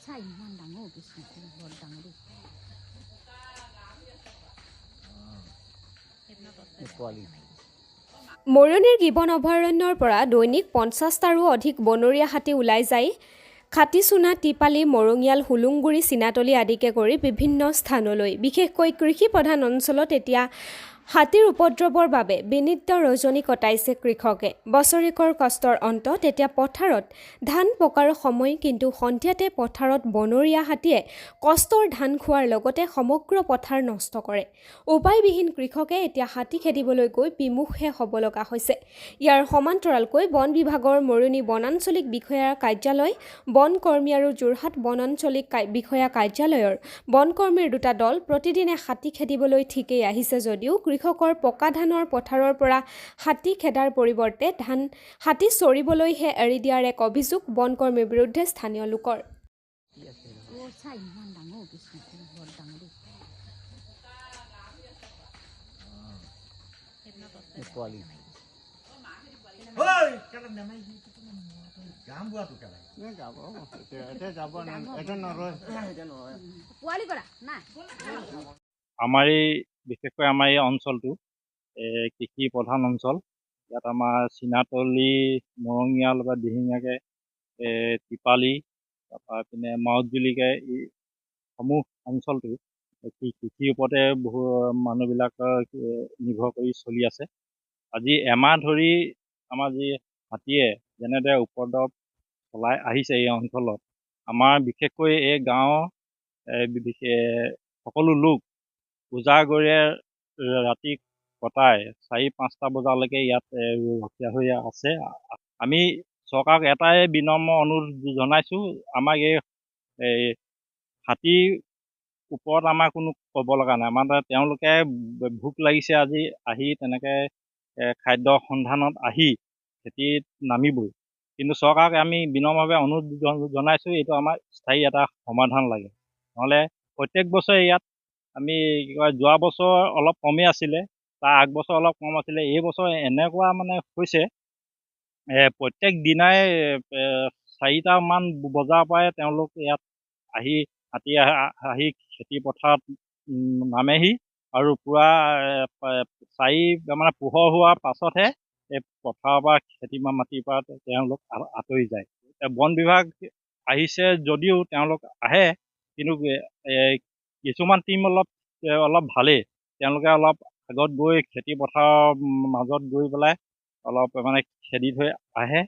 চা ইমান ডাঙৰ কৃষ্ণ বৰ ডাঙৰ মৰিয়নিৰ গিবন অভয়াৰণ্যৰ পৰা দৈনিক ৫০টাৰো অধিক বনৰীয়া হাতী ওলাই যায় খাটিচুনা, টিপালি, মৰঙিয়াল, হুলুংগুৰি, চিনাতলি আদিকে কৰি বিভিন্ন স্থানলৈ। বিশেষকৈ কৃষি প্ৰধান অঞ্চলত এতিয়া হাতীৰ উপদ্ৰৱৰ বাবে বিনিদ্ৰ ৰজনী কটাইছে কৃষকে। বছৰেকৰ কষ্টৰ অন্তত এতিয়া পথাৰত ধান পকাৰ সময়, কিন্তু সন্ধিয়াতে পথাৰত বনৰীয়া হাতীয়ে কষ্টৰ ধান খোৱাৰ লগতে সমগ্ৰ পথাৰ নষ্ট কৰে। উপায়বিহীন কৃষকে এতিয়া হাতী খেদিবলৈ গৈ বিমুখে হ'ব লগা হৈছে। ইয়াৰ সমান্তৰালকৈ বন বিভাগৰ মৰিয়নি বনাঞ্চলিক বিষয়াৰ কাৰ্যালয়, বন কৰ্মী আৰু যোৰহাট বনাঞ্চলিক বিষয়া কাৰ্যালয়ৰ বনকৰ্মীৰ দুটা দল প্ৰতিদিনে হাতী খেদিবলৈ ঠিকেই আহিছে যদিও কৃষকৰ পকা ধানৰ পথাৰৰ পৰা হাতী খেদাৰ পৰিৱৰ্তে হাতী চৰিবলৈহে এৰি দিয়াৰ এক অভিযোগ বনকৰ্মীৰ বিৰুদ্ধে স্থানীয় লোকৰ। চা ইমান ডাঙৰ কৃষ্ণ বৰ ডাঙৰ পোৱালি কৰা নাই। আমাৰ এই বিশেষকৈ আমাৰ এই অঞ্চলটো কৃষি প্ৰধান অঞ্চল। ইয়াত আমাৰ চিনাতলি, মৰঙিয়াল বা দিহিঙীয়াকৈ টিপালি, তাৰপৰা পিনে মাউতজুলিকৈ এই সমূহ অঞ্চলটো কৃষিৰ ওপৰতে বহু মানুহবিলাক নিৰ্ভৰ কৰি চলি আছে। আজি এমাহ ধৰি আমাৰ যি হাতীয়ে যেনেদৰে উপদ্ৰৱ চলাই আহিছে এই অঞ্চলত, আমাৰ বিশেষকৈ এই গাঁৱৰ সকলো লোক উজাগৰে ৰাতি কটাই ৪-৫টা বজালৈকে ইয়াত ৰখীয়া হৈ আছে। আমি চৰকাৰক এটাই বিনম্ৰ অনুৰোধ জনাইছোঁ, আমাক এই হাতীৰ ওপৰত আমাৰ কোনো ক'ব লগা নাই। আমাৰ তেওঁলোকে ভোক লাগিছে আজি আহি তেনেকৈ খাদ্যৰ সন্ধানত আহি খেতিত নামিবই, কিন্তু চৰকাৰক আমি বিনম্ৰভাৱে অনুৰোধ জনাইছোঁ, এইটো আমাৰ স্থায়ী এটা সমাধান লাগে। নহ'লে প্ৰত্যেক বছৰে ইয়াত আমি কি কয়, যোৱা বছৰ অলপ কমেই আছিলে, তাৰ আগবছৰ অলপ কম আছিলে, এই বছৰ এনেকুৱা মানে হৈছে প্ৰত্যেক দিনাই 4টামান বজাৰ পৰাই তেওঁলোক ইয়াত আহি হাতী আহি খেতি পথাৰত নামেহি আৰু পূৰা 4 মানে পোহৰ হোৱাৰ পাছতহে এই পথাৰৰ পৰা খেতি মাটিৰ পৰা তেওঁলোক আঁতৰি যায়। বন বিভাগ আহিছে যদিও তেওঁলোক আহে, কিন্তু কিছুমান টিম অলপ ভালেই, তেওঁলোকে অলপ আগত গৈ খেতি পথাৰৰ মাজত গৈ পেলাই অলপ মানে খেদি থৈ আহে।